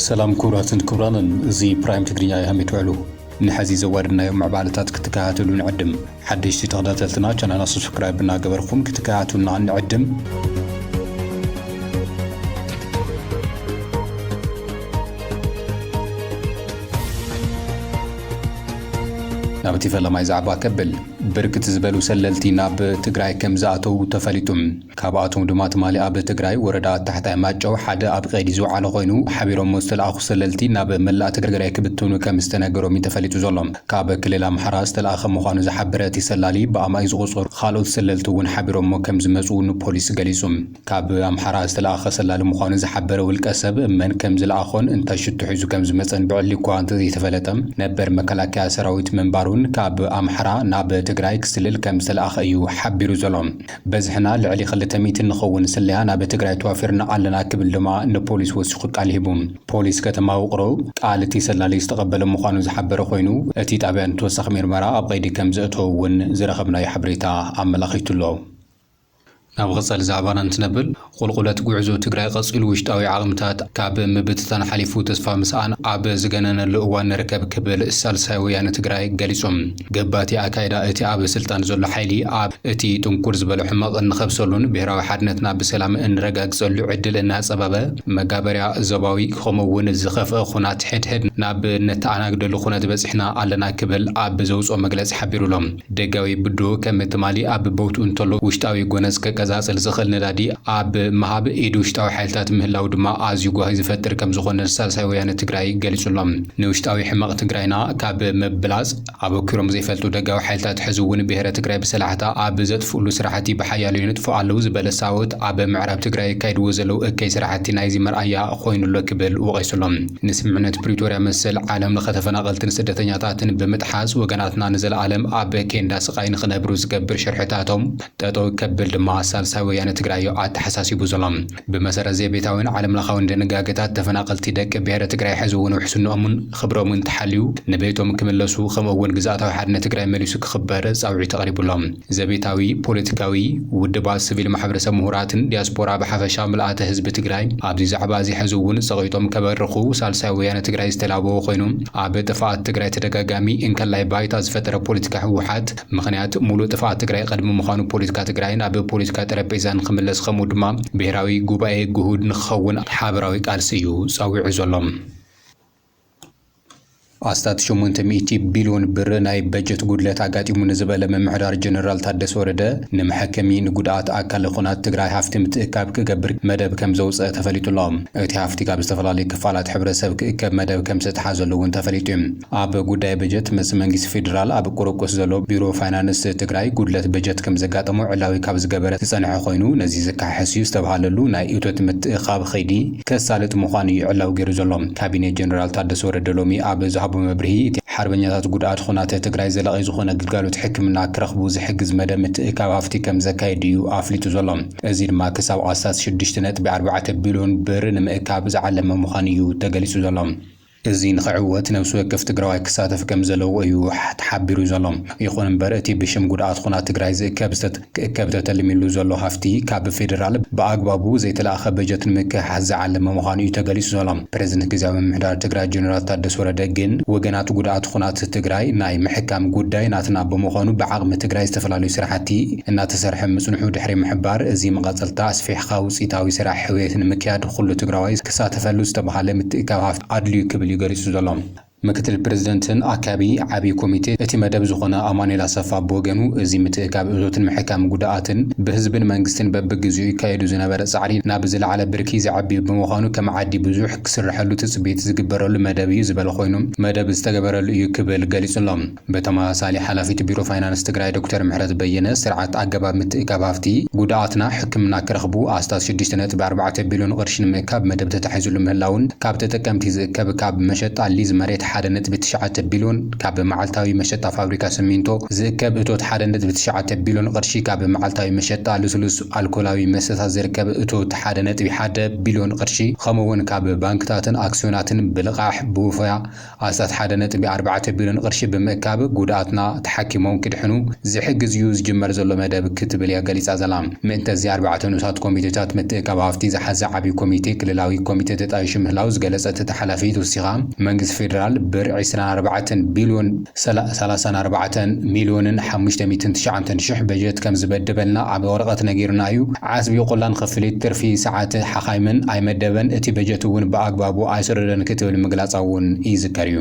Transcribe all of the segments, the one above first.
سلام كوراتن كورانن زي برايم تقرينيا يهم يتوعلو نحزي زوارنا يوم معبالتات كتكاهاتلو نعدم حدش تغداتلتنا كان انا سبسكرايبنا قبركم كتكاهاتلنا نعدم نابتي فلما يزعبا كبل بركت زبلو سللتي ناب تقراي كم زاتو تفليتم كاباتهم دمات مالي اب تقراي وردا تحت ماجو حدا اب قيد زو على خوينو حبيرو مستلاخ سللتي ناب ملا تقراي كبتونو كم استناغرو مي تفليتو زلم كاب كللا محراس تلاخ مخانو زحبرتي سلالي باما يزغصر خالو سللتو ون حبيرو مو كم زمصو نو بوليس غليسوم كاب محراس تلاخ سلالي مخانو زحبرو القسب من كم زلاخون انت شتو حيزو كم زمصن بعلي كوانت يتفلتم نبر مكلاكيا سراويت منبارون كاب امحرا ناب تقراي كسلل كم سلاخ ايو حبيرو زلم بزحنا لعلي خلتميت نخون سليانا بتقراي توافرنا علنا كبل لما ان بوليس وسخ قال هبون بوليس كتما وقرو قالتي سلالي استقبل مخانو زحبر خوينو اتي تابعن توسخ ميرمرا ابقيدي كم زاتو ون زرخبنا يحبريتا املخيتلو ناب غصل زعبان انتنبل قلقلت قعزو تقراي قصيل وشتاوي عالمتات كاب مبتتان حليفو تصفى مسعان عاب زغنن لقوان ركب كبل السالساوي يعني تقراي قليسوم قباتي اكايدا اتي عاب سلطان زولو حيلي عاب اتي تنكور زبالو حماق انخبسولون بهراوي حدنتنا بسلام انرقاق زولو عدل انها سبابا مقابريا زباوي خموون الزخف خونات حد ناب نتعناق دلو خونات بسحنا علنا كبل عاب زوزو مقلس حبيرو لهم دقاوي بدو كمتمالي عاب بوتو انتولو وشتاوي قونزك زاسل زخل ندادي اب مهاب ايدوشتاوي حالتات مهلاو دما ازيو غاي زفتر كم زخون السالساي ويان تግራይ ገሊጹሎም نوشتاوي حماق تግራይنا كاب مبلاز ابو كروم زيفلتو دغاو حالتات حزون بهره تግራይ بسلاحتا اب زطفولو سراحتي بحيالو ينطفو علو زبلساوت اب معراب تግራይ كايدو زلو اكي سراحتي نايزي مرأيا خوينلو كبل وغيسلهم نسمعنت بريتوريا مسل عالم لختفناقلتن سدتنياتاتن بمتحاز وغناتنا نزل عالم اب كيندا سقاين خنبرو زغبر شرحتاتهم تطو كبل دما سالساوي يعني تقرايو اتحساسي بوزلم بمسار زي بيتاوين عالم لخاون دنقاقتات تفناقلتي دق بهره تقراي حزون وحسنو امون خبرو من تحليو نبيتهم كملسو خمون غزاتاو حدنا تقراي مليسو كخبر صاوعي تقريبلهم زبيتاوي بوليتيكاوي ودبا سيفيل محبرسب مهوراتن دياسبورا بحفشا ملات حزب تقراي ابدي زعبازي حزون صغيتهم كبرخو سالساوي يعني تقراي استلابو خوينو اب طفات تقراي تدغاغامي ان كلاي بايتا زفتره بوليتيكا حوحات مخنيات مولو طفات تقراي قدم مخانو بوليتيكا تقراي اب بوليتيكا ترابيزان خملس خمودما بهراوي غوباي جهود نخون حابراوي قالسيو صاوي زلم አስታት 800 ቢሊዮን ብር ናይ በጀት ጉድለት አጋጢሙ ንዝበለ መምሕዳር ጀነራል ታደሰ ወረደ ንመሐከሚ ንጉዳት አካል ኹናት ትግራይ ሃፍቲ ምትእካብ ክገብር መደብ ከም ዘውፀ ተፈሊጡሎም እቲ ሃፍቲ ካብ ዝተፈላለዩ ክፋላት ሕብረተሰብ ክእከብ መደብ ከም ዝተሓዘሉውን ተፈሊጡ ኣብ ጉዳይ በጀት ምስ መንግስቲ ፌደራል ኣብ ቆረቆስ ዘሎ ቢሮ ፋይናንስ ትግራይ ጉድለት በጀት ከም ዘጋጠሙ ዕላዊ ካብ ዝገበረ ዝጸንሐ ኮይኑ ነዚ ዝካሕስዩ ዝተባሃለሉ ናይ እቶት ምትእኻብ ኸይዲ ከሳልጥ ምዃኑ ዕላዊ ገይሩ ዘሎም ካቢኔ ጀነራል ታደሰ ወረደ ሎሚ ኣብ مبرهي حربنيات ጉዳት ኹናት ትግራይ ዘለቀ ዝኾነ ግልጋሎት ሕክምና ክረኽቡ ዝሕግዝ መደብ ምትእካብ ሃፍቲ ከም ዘካይድዩ ኣፍሊጡ ዘሎም እዚ ድማ ክሳብ 6.4 ቢሊዮን ብር ንምእካብ ዝዓለመ ምዃኑ እዩ ተገሊጹ ዘሎም እዚ ንኽዕወት ነብሱ ወከፍ ትግራዋይ ክሳተፍ ከም ዘለዎ እዩ ተሓቢሩ ዘሎም ይኹን እምበር እቲ ብሽም ጉዳት ኹናት ትግራይ ዝእከብ ተተልሚሉ ዘሎ ሃፍቲ ካብ ፌደራል ብኣግባቡ ዘይተላኸ በጀት ንምክሕሓዝ ዝዓለመ ምዃኑ እዩ ተገሊጹ ዘሎም ፕሬዝደንት ግዚያዊ ምምሕዳር ትግራይ ጀነራል ታደሰ ወረደ ግን ወገናት ጉዳት ኹናት ትግራይ ናይ ምሕካም ጉዳይ ናትና ብምዃኑ ብዓቕሚ ትግራይ ዝተፈላለዩ ስራሕቲ እናተሰርሐ ምጽንሑ ድሕሪ ምሕባር እዚ መቐጸልታ ኣስፊሕካ ውፅኢታዊ ስራሕ ሕውየት ንምክያድ ኩሉ ትግራዋይ ክሳተፈሉ ዝተባሃለ ምትእካብ ሃፍቲ ኣድልዩ ክብል يقريسو زلام مكتل بريزيدنتن አካቢ ዓቢ ኮሚቴ እቲ መደብ ዝኾነ አማኑኤል አሰፋ ቦገኑ እዚ ምትእካብ እቶትን መሐካም ጉዳኣትን በህዝብን መንግስትን በብግዚኡ ይካየዱ ዝነበረ ጻዕሪ ናብ ዝለዓለ ብርኪ ዝዓቢ ብምዃኑ ከም ዓዲ ብዙሕ ክስርሐሉ ትጽቢት ዝግበረሉ መደብ እዩ ዝበለ ኮይኑ መደብ ዝተገበረሉ እዩ ክብል ገሊጹሎም በተመሳሳሊ ሓላፊት ቢሮ ፋይናንስ ትግራይ ዶክተር ምሕረት በየነ ስርዓት ኣገባብ ምትእካብ ሃፍቲ ጉዳኣትና ሕክምና ክረኽቡ ኣስታት 6.4 ቢሊዮን ቅርሺ ንምእካብ መደብ ተታሒዙሉ ምህላውን ካብ ተጠቀምቲ ዝእከብ ካብ መሸጣ ሊዝ መሬት 1.9 ቢልዮን ካብ መዓልታዊ መሸጣ ፋብሪካ ሲሚንቶ ዝርከብ እቶት 1.9 ቢልዮን ቅርሺ ካብ መዓልታዊ መሸጣ ልስሉስ አልኮላዊ መስተታት ዝርከብ እቶት 1.1 ቢልዮን ቅርሺ ከምኡውን ካብ ባንክታትን አክሲዮናትን ብልቃሕ ብውፍያ ኣስታት 1.4 ቢልዮን ቅርሺ ብምእካብ ጉድኣትና ተሓኪሞም ክድሕኑ ዝሕግዝ እዩ ዝጅመር ዘሎ መደብ ክትብል እያ ገሊፃ ዘላ ምእንተ እዚ 4 ንኡሳት ኮሚቴታት ምትእካብ ሃፍቲ ዝሓዘ ዓብይ ኮሚቴ ክልላዊ ኮሚቴ ተጣይሹ ምህላው ዝገለጸት ተሓላፊት ወሲኻ መንግስቲ ፌደራል ብር 24 ቢልዮን 34 ሚልዮን 590 ሽሕ በጀት ከም ዝበድበልና ኣብ ወረቐት ነጊርና እዩ ዓስቢ ቆላን ክፍሊት ትርፊ ሰዓት ሓኻይምን ኣይመደበን እቲ በጀት እውን ብኣግባቡ ኣይስረደን ክትብል ምግላጻ እውን ይዝከር እዩ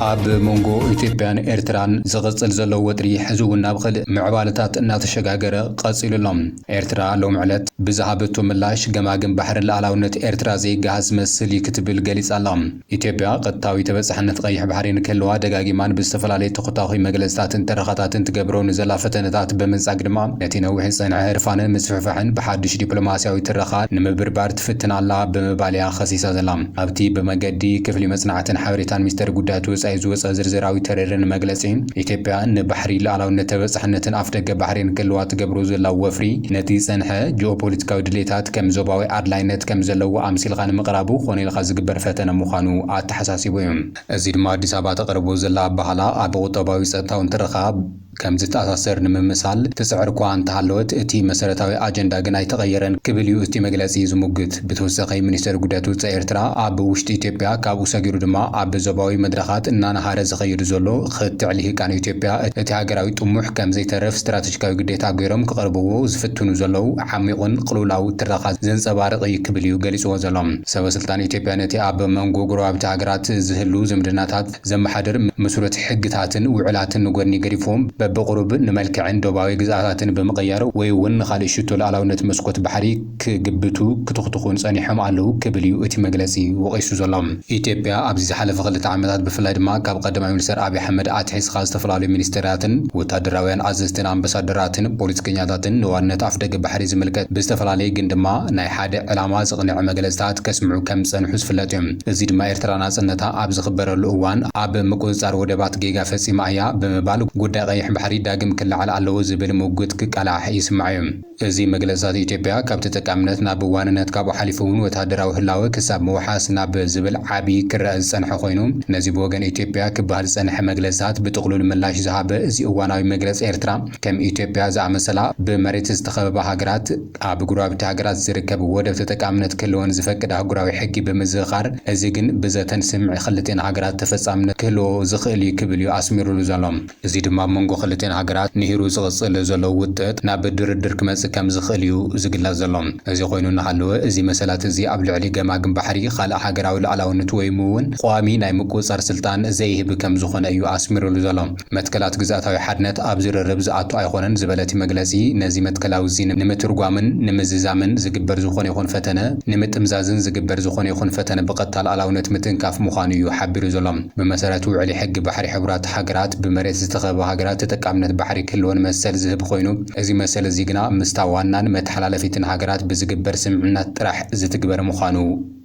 ኣብ ሞንጎ ኢትዮጵያን ኤርትራን ዝቕጽል ዘሎ ወጥሪ ሕዚ እውን ናብ ካልእ ምዕባለታት እናተሸጋገረ ቀጺሉሎም ኤርትራ ሎም ዕለት ብዝሃበቶ ምላሽ ገማግም ባሕርን ሉዓላውነት ኤርትራ ዘይገሃዝ ዝመስል ክትብል ገሊጻ ኣላ ኢትዮጵያ ቀጥታዊ ተበጻሕነት ቀይሕ ባሕሪ ንክህልዋ ደጋጊማን ብዝተፈላለየ ተኸታኺ መግለጽታትን ተረኻታትን ትገብሮ ንዘላ ፈተነታት ብምንጻግ ድማ ነቲ ነዊሕ ዝጸንሐ ዕርፋንን ምስፍሕፋሕን ብሓድሽ ዲፕሎማስያዊ ትረኻ ንምብርባር ትፍትና ኣላ ብምባልያ ኸሲሳ ዘላ ኣብቲ ብመገዲ ክፍሊ መጽናዕትን ሓበሬታን ሚኒስተር ጉዳያት ወጻኢ ዝወፀ ዝርዝራዊ ተረርን መግለጺ ኢትዮጵያ ንባሕሪ ሉዓላውነት ተበጻሕነትን ኣፍደገ ባሕሪን ክህልዋ ትገብሮ ዘላ ወፍሪ ነቲ ጸንሐ ጂኦፖለቲካዊ ድሌታት ከም ዞባዊ ኣድላይነት ከም ዘለዎ ኣምሲልካ ንምቕራቡ ኮነ ኢልካ ዝግበር ፈተነ ምዃኑ ኣተሓሳሲቡ እዩ እዚ ድማ ኣዲስ ኣበባ ተቕርቦ ዘላ ኣባሃላ ኣብ ቁጠባዊ ጸጥታውን ትረኻብ ከም ዝተኣሳሰር ንምምሳል ትጽዕር እኳ እንተሃለወት እቲ መሰረታዊ ኣጀንዳ ግን ኣይተቐየረን ክብል እዩ እቲ መግለጺ ዝሙግት ብተወሳኺ ሚኒስተር ጉዳያት ወጻኢ ኤርትራ ኣብ ውሽጢ ኢትዮጵያ ካብኡ ሰጊሩ ድማ ኣብ ዞባዊ መድረኻት እናናሃረ ዝኸይዱ ዘሎ ክትዕሊ ህቃን ኢትዮጵያ እቲ ሃገራዊ ጥሙሕ ከም ዘይተረፍ ስትራቴጂካዊ ግዴታ ገይሮም ክቐርብዎ ዝፍትኑ ዘለው ዓሚቑን ቅልውላዊ ትረኻ ዘንጸባርቕ ክብል እዩ ገሊጽዎ ዘሎ ሰበስልጣን ኢትዮጵያ ነቲ ኣብ መንጎ ጎረባብቲ ሃገራት ዝህሉ ዝምድናታት ዘመሓድር መስረት ሕግታትን ውዕላትን ንጎድኒ ገዲፎም በብቁሩብ ንመልክዕን ዶባዊ ግዛታትን ብምቕያር ወይ እውን ንኻልእ ሽቶ ሉዓላውነት መስኮት ባሕሪ ክግብቱ ክትኽትኹን ጸኒሖም ኣለው ክብል እዩ እቲ መግለጺ ወቒሱ ዘሎ ኢትዮጵያ ኣብዚ ዝሓለፈ 2 ዓመታት ብፍላይ ድማ ካብ ቀዳማይ ሚኒስተር ኣብይ ኣሕመድ ኣትሒዝካ ዝተፈላለዩ ሚኒስተራትን ወታደራውያን ኣዘዝትን ኣምባሳደራትን ፖለቲከኛታትን ንዋነት ኣፍደገ ባሕሪ ዝምልከት ብዝተፈላለየ ግን ድማ ናይ ሓደ ዕላማ ዝቕንዕ መግለጽታት ከስምዑ ከም ዝጸንሑ ዝፍለጥ እዮም እዚ ድማ ኤርትራ ናጽነታ ኣብ ዝኽበረሉ እዋን ኣብ ምቁፅጻር ወደባት ጌጋ ፈጺማ እያ ብምባል ጉዳይ ቀይሕ ባሕሪ ዳግም ክለዓል ኣለዎ ዝብል ምጉት ክቃላሕ ይስማዕ እዩ እዚ መግለጽታት ኢትዮጵያ ካብ ተጠቃምነት ናብ ዋንነት ካብ ሓሊፉ እውን ወታደራዊ ህላወ ክሳብ መውሓስ ናብ ዝብል ዓብይ ክረአ ዝጸንሐ ኮይኑ ነዚ ብወገን ኢትዮጵያ ክበሃል ዝጸንሐ መግለጽታት ብጥቕሉል ምላሽ ዝሃበ እዚ እዋናዊ መግለጽ ኤርትራ ከም ኢትዮጵያ ዝኣመሰላ ብመሬት ዝተኸበባ ሃገራት ኣብ ጉራብቲ ሃገራት ዝርከብ ወደብ ተጠቃምነት ክህልወን ዝፈቅድ ኣህጉራዊ ሕጊ ብምዝኻር እዚ ግን ብዘተን ስምዒ ክልቴን ሃገራት ተፈጻምነት ክህልዎ ዝኽእል እዩ ክብል እዩ ኣስሚሩሉ ዘሎ እዚ ድማ መንጎ ክልቴን ሃገራት ንሂሩ ዝቕጽል ዘሎ ውጥጥ ናብ ድርድር ክመጽእ ከም ዝኽእል እዩ ዝግለጽ ዘሎ እዚ ኮይኑ እናሃለወ እዚ መሰላት እዚ ኣብ ልዕሊ ገማግም ባሕሪ ካልእ ሃገራዊ ሉዓላውነት ወይ እውን ቋሚ ናይ ምቁፅጻር ስልጣን ዘይህብ ከም ዝኾነ እዩ ኣስሚሩሉ ዘሎ መትከላት ግዛታዊ ሓድነት ኣብ ዝርርብ ዝኣቱ ኣይኾነን ዝበለቲ መግለጺ ነዚ መትከላዊ እዚ ንምትርጓምን ንምዝዛምን ዝግበር ዝኾነ ይኹን ፈተነ ንምጥምዛዝን ዝግበር ዝኾነ ይኹን ፈተነ ብቐጥታ ሉዓላውነት ምትንካፍ ምዃኑ እዩ ሓቢሩ ዘሎ ብመሰረቱ ውዕሊ ሕጊ ባሕሪ ሕቡራት ሃገራት ብመሬት ዝተኸበባ ሃገራት ተጠቃምነት ባሕሪ ክህልወን መሰል ዝህብ ኮይኑ እዚ መሰል እዚ ግና ምስታ ዋናን መተሓላለፊትን ሃገራት ብዝግበር ስምምዕነት ጥራሕ ዝትግበር ምዃኑ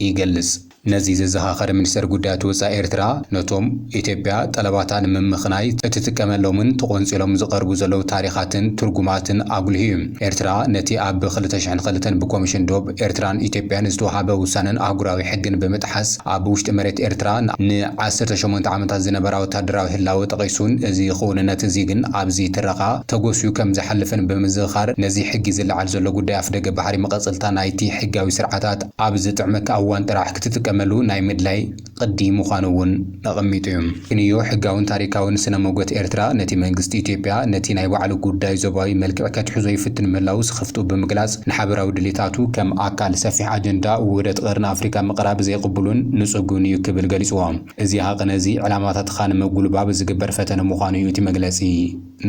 ይገልጽ ነዚ ዘዘኻኸረ ሚኒስተር ጉዳያት ወጻኢ ኤርትራ ነቶም ኢትዮጵያ ጠለባታ ንምምኽናይ እትጥቀመሎምን ተቖንፂሎም ዝቐርቡ ዘለው ታሪኻትን ትርጉማትን ኣጉልሁ እዩ ኤርትራ ነቲ ኣብ 2002 ብኮሚሽን ዶብ ኤርትራን ኢትዮጵያን ዝተዋሃበ ውሳነን ኣህጉራዊ ሕግን ብምጥሓስ ኣብ ውሽጢ መሬት ኤርትራ ን18 ዓመታት ዝነበራ ወታደራዊ ህላወ ጠቒሱን እዚ ክውንነት እዚ ግን ኣብዚ ትረኻ ተጎስዩ ከም ዝሓልፍን ብምዝኻር ነዚ ሕጊ ዝለዓል ዘሎ ጉዳይ ኣፍደገ ባሕሪ መቐጽልታ ናይቲ ሕጋዊ ስርዓታት ኣብ ዝጥዕመካ እዋን ጥራሕ ክትጥቀመሉ ናይ ምድላይ ቅዲ ምዃኑ እውን ኣቐሚጡ እዩ ክንዮ ሕጋውን ታሪካውን ስነ ሞገት ኤርትራ ነቲ መንግስቲ ኢትዮጵያ ነቲ ናይ ባዕሉ ጉዳይ ዞባዊ መልክዕ ከትሕዞ ይፍትን ምህላው ዝኽፍቱ ብምግላጽ ንሓበራዊ ድሌታቱ ከም ኣካል ሰፊሕ ኣጀንዳ ውህደት ቀርኒ ኣፍሪካ ምቕራብ ዘይቕብሉን ንጽጉን እዩ ክብል ገሊጽዎ እዚ ሃቐ ነዚ ዕላማታትኻ ንምጉልባብ ዝግበር ፈተነ ምዃኑ እዩ እቲ መግለጺ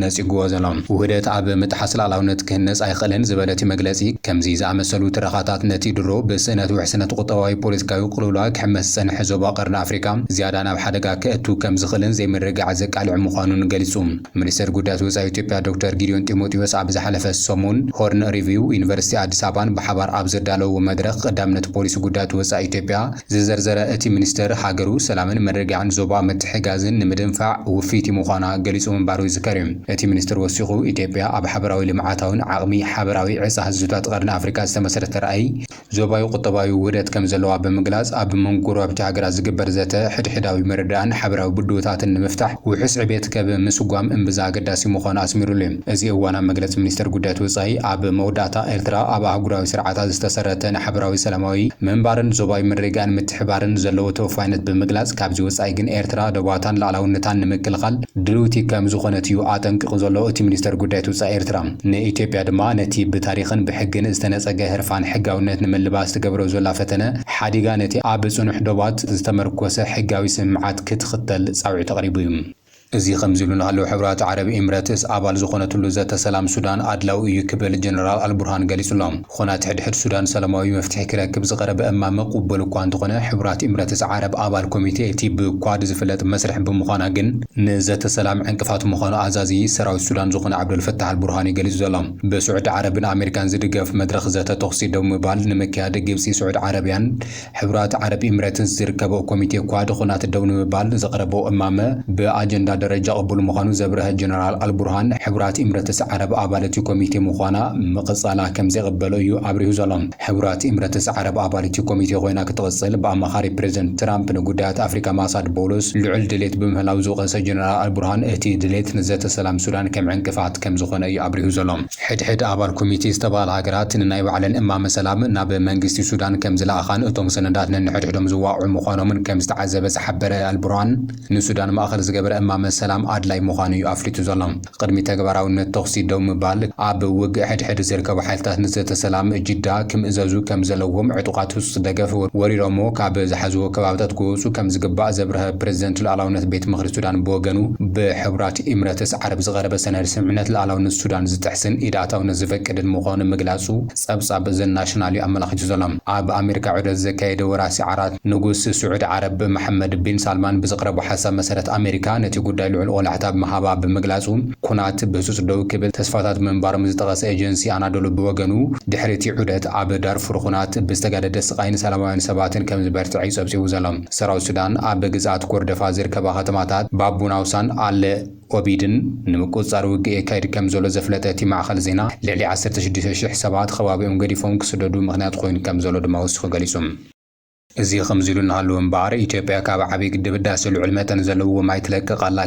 ነፂጉዎ ዘሎም ውህደት ኣብ ምጥሓስ ላዕላውነት ክህነፅ ኣይኽእልን ዝበለት መግለጺ ከምዚ ዝኣመሰሉ ትረኻታት ነቲ ድሮ ብስእነት ውሕስነት ቁጠባዊ ፖለቲካዊ ቅልውላው ክሕመስ ዝጸንሐ ዞባ ቀርኒ ኣፍሪካ ዝያዳ ናብ ሓደጋ ክእቱ ከም ዝኽእልን ዘይምርግጋዕ ዘቃልዕ ምዃኑን ገሊጹ። ሚኒስትር ጉዳያት ወጻኢ ኢትዮጵያ ዶክተር ጊዲዮን ጢሞቴዎስ ኣብ ዝሓለፈ ሰሙን ሆርን ሪቪው ዩኒቨርሲቲ አዲስ አበባን ብሓባር ኣብ ዘዳለዉ መድረኽ ቀዳምነት ፖሊሲ ጉዳያት ወጻኢ ኢትዮጵያ ዝዘርዘረ እቲ ሚኒስትር ሃገሩ ሰላምን መረጋግዕን ዞባ ምትሕጋዝን ንምድንፋዕ ውፊት ምዃና ገሊጹ ምንባሩ ይዝከር እዩ። እቲ ሚኒስትር ወሲኹ ኢትዮጵያ ኣብ ሓበራዊ ልምዓታውን ዓቕሚ ሓበራዊ ዕጻ ህዝብታት ቀርኒ ኣፍሪካ ዝተመሰረተ ረኣይ ዞባዊ ቁጠባዊ ውህደት ከም ዘለዋ ብምግላጽ ኣብ መንጎ ጎረቤት ሃገራት ዝግበር ዘተ ሕድሕዳዊ መረዳእን ሓበራዊ ብድውታትን ንምፍታሕ ውሕስ ዕቤት ከብ ምስጓም እምብዛ ኣገዳሲ ምዃኑ ኣስሚሩሉ እዩ። እዚ እዋናዊ መግለፂ ሚኒስትር ጉዳያት ወጻኢ ኣብ መወዳእታ ኤርትራ ኣብ ኣህጉራዊ ስርዓታት ዝተሰረተ ንሓበራዊ ሰላማዊ ምንባርን ዞባዊ ምርግጋእን ምትሕባርን ዘለዎ ተወፋይነት ብምግላጽ ካብዚ ወጻኢ ግን ኤርትራ ደባታን ላዕላውነታን ንምክልኻል ድልውቲ ከም ዝኾነት እዩ ኣጠንቂቑ ዘሎ እቲ ሚኒስትር ጉዳያት ወጻኢ ኤርትራ። ንኢትዮጵያ ድማ ነቲ ብታሪኽን ብሕግን ዝተነጸገ ህርፋን ሕጋውነት ንምልባስ ትገብሮ ዘላ ፈተነ ሓዲጋ ነቲ ኣብ ጽኑሕ ዶባት ዝተመርኮሰ ሕጋዊ ስምዓት ክትኽተል ጻውዒት ተቕሪቡ እዩ። እዚ ከምዚ ኢሉ ንሃለዉ ሕብራት ዓረብ ኤምሬትስ ኣባል ዝኾነትሉ ዘተ ሰላም ሱዳን ኣድላዊ እዩ ክብል ጀነራል አልቡርሃን ገሊጹሎም። ኩናት ሕድሕድ ሱዳን ሰላማዊ መፍትሒ ክረክብ ዝቐረበ እማመ ቅቡል እኳ እንተኾነ ሕብራት ኤምሬትስ ዓረብ ኣባል ኮሚቴ እቲ ብኳድ ዝፍለጥ መስርሕ ብምዃና ግን ንዘተ ሰላም ዕንቅፋት ምዃኑ ኣዛዚ ሰራዊት ሱዳን ዝኾነ ዓብዱልፈታሕ አልቡርሃን ገሊጹ ዘሎም። ብስዑድ ዓረብን ኣሜሪካን ዝድገፍ መድረኽ ዘተ ተኽሲ ደው ምባል ንምክያድ ግብፂ ስዑድ ዓረብያን ሕብራት ዓረብ ኤምሬትስ ዝርከቦ ኮሚቴ ኳድ ኩናት ደው ንምባል ዘቕረቦ እማመ ብኣጀንዳ ደረጃ ቅቡል ምዃኑ ዘብረኸ ጀነራል አልቡርሃን ሕብራት ኤምሬትስ ዓረብ ኣባላት ኮሚቴ ምዃና ምቕጻላ ከም ዘይቕበሎ እዩ ኣብሪሁ ዘሎ። ሕብራት ኤምሬትስ ዓረብ ኣባላት ኮሚቴ ኮይና ክትቕጽል ብኣማኻሪ ፕሬዚደንት ትራምፕ ንጉዳያት ኣፍሪካ ማሳድ ቦሎስ ልዑል ድሌት ብምህላው ዝወቐሰ ጀነራል አልቡርሃን እቲ ድሌት ንዘተ ሰላም ሱዳን ከም ዕንቅፋት ከም ዝኾነ እዩ ኣብሪሁ ዘሎ። ሕድሕድ ኣባል ኮሚቴ ዝተባሃለ ሃገራት ንናይ ባዕለን እማመ ሰላም ናብ መንግስቲ ሱዳን ከም ዝለኣኻን እቶም ሰነዳት ነንሕድሕዶም ዝዋቅዑ ምዃኖምን ከም ዝተዓዘበ ዝሓበረ አልቡርሃን ንሱዳን ማእኸል ዝገበረ እማመ ሰላም ኣድላይ ምዃኑ እዩ ኣፍሊጡ ዘሎ። ቅድሚ ተግባራውነት ተኽሲ ደው ምባል ኣብ ውግእ ሕድሕድ ዝርከቡ ሓይልታት ንዘተ ሰላም ጅዳ ክምእዘዙ ከም ዘለዎም ዕጡቓት ውስጥ ደገፍ ወሪሮሞ ካብ ዝሓዝዎ ከባብታት ክወፁ ከም ዝግባእ ዘብረኸ ፕሬዚደንት ሉዓላውነት ቤት ምኽሪ ሱዳን ብወገኑ ብሕቡራት ኤምሬትስ ዓረብ ዝቐረበ ሰነድ ስምዕነት ሉዓላውነት ሱዳን ዝጥሕስን ኢዳእታውነት ዝፈቅድን ምዃኑ ምግላጹ ጸብጻብ ዘናሽናል እዩ ኣመላኺቱ ዘሎ። ኣብ ኣሜሪካ ዑደት ዘካየደ ወራሲ ዓራት ንጉስ ስዑድ ዓረብ መሐመድ ቢን ሳልማን ብዘቕረቡ ሓሳብ መሰረት ኣሜሪካ ነቲ ጉዳይ ልዑል ቆላሕታ ብምሃባ ብምግላጹ ኩናት ብህጹጽ ደው ክብል ተስፋታት ምንባሮም ዝጠቐሰ ኤጀንሲ ኣናዶሉ ብወገኑ ድሕሪ ዑደት ኣብ ዳርፉር ኩናት ብዝተጋደደ ስቃይን ሰላማውያን ሰባትን ከም ዝበርትዕ ይጸብጺቡ ዘሎ። ሰራዊት ሱዳን ኣብ ግዛት ኮርደፋ ዝርከባ ከተማታት ባቡናውሳን ኣለ ኦቢድን ንምቁጽጻር ውግእ የካይድ ከም ዘሎ ዘፍለጠ እቲ ማዕኸል ዜና ልዕሊ 16,000 ሰባት ከባቢኦም ገዲፎም ክስደዱ ምኽንያት ኮይኑ ከም ዘሎ ድማ ወሲኹ ገሊጹ። እዚ ከምዚ ኢሉ እናሃለወ እምበር ኢትዮጵያ ካብ ዓብዪ ግድብ ህዳሴ ልዑል መጠን ዘለዎ ማይ ትለቅቕ ኣላ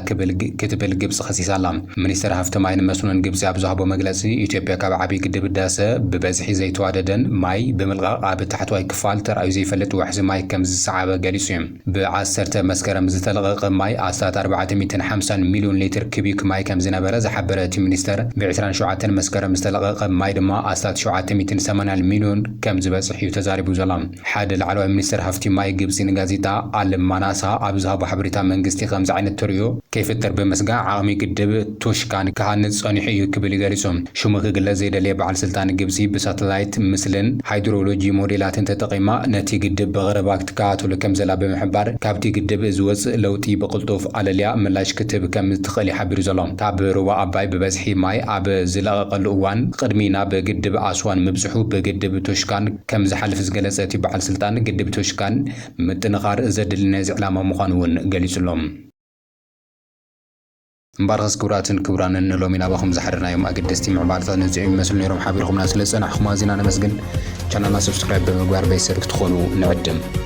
ክትብል ግብፂ ከሲሳላ። ሚኒስትር ሃፍቲ ማይን መስኖን ግብፂ ኣብ ዝሃቦ መግለፂ ኢትዮጵያ ካብ ዓብዪ ግድብ ህዳሴ ብበዝሒ ዘይተዋደደን ማይ ብምልቃቕ ኣብ ታሕተዋይ ክፋል ተራእዩ ዘይፈልጥ ውሕዚ ማይ ከም ዝሰዓበ ገሊጹ እዩ። ብ10 መስከረም ዝተለቐቐ ማይ ኣስታት 450 ሚሊዮን ሊትር ኩቢክ ማይ ከም ዝነበረ ዝሓበረ እቲ ሚኒስተር ብ27 መስከረም ዝተለቐቐ ማይ ድማ ኣስታት 780 ሚሊዮን ከም ዝበፅሕ እዩ ተዛሪቡ ዘሎ። ሓደ ላዕለዋይ ሚኒስተር ሃፍቲ ማይ ግብፂ ንጋዜጣ አልማናሳ ኣብ ዝሃቦ ሓበሬታ መንግስቲ ከምዚ ዓይነት ተርእዮ ከይፍጠር ብምስጋዕ ዓቕሚ ግድብ ቶሽካን ክሃንጽ ጸኒሑ እዩ ክብል ገሊጹ። ሽሙ ክግለጽ ዘይደለየ በዓል ስልጣን ግብፂ ብሳተላይት ምስልን ሃይድሮሎጂ ሞዴላትን ተጠቒማ ነቲ ግድብ ብቐረባ ክትከታተሎ ከም ዘላ ብምሕባር ካብቲ ግድብ ዝወፅእ ለውጢ ብቕልጡፍ ኣለልያ ምላሽ ክትህብ ከም ትኽእል ሓቢሩ ዘሎ። ካብ ሩባ ኣባይ ብበዝሒ ማይ ኣብ ዝለቐቐሉ እዋን ቅድሚ ናብ ግድብ ኣስዋን ምብፅሑ ብግድብ ቶሽካን ከም ዝሓልፍ ዝገለጸ እቲ በዓል ስልጣን ግድብ ቶሽካን ምጥንኻር ዘድሊ ነዚ ዕላማ ምዃኑ እውን ገሊጹሎም። እምበረኸስ ክቡራትን ክቡራንን ሎሚ ናባኹም ዝሓደርናዮም ኣገደስቲ ምዕባለታት ነዚኦም ይመስሉ ነይሮም። ሓቢርኹምና ስለ ጸናሕኹም ኣዝና ነመስግን። ቻናልና ሰብስክራይብ ብምግባር ቤተሰብ ክትኾኑ ንዕድም።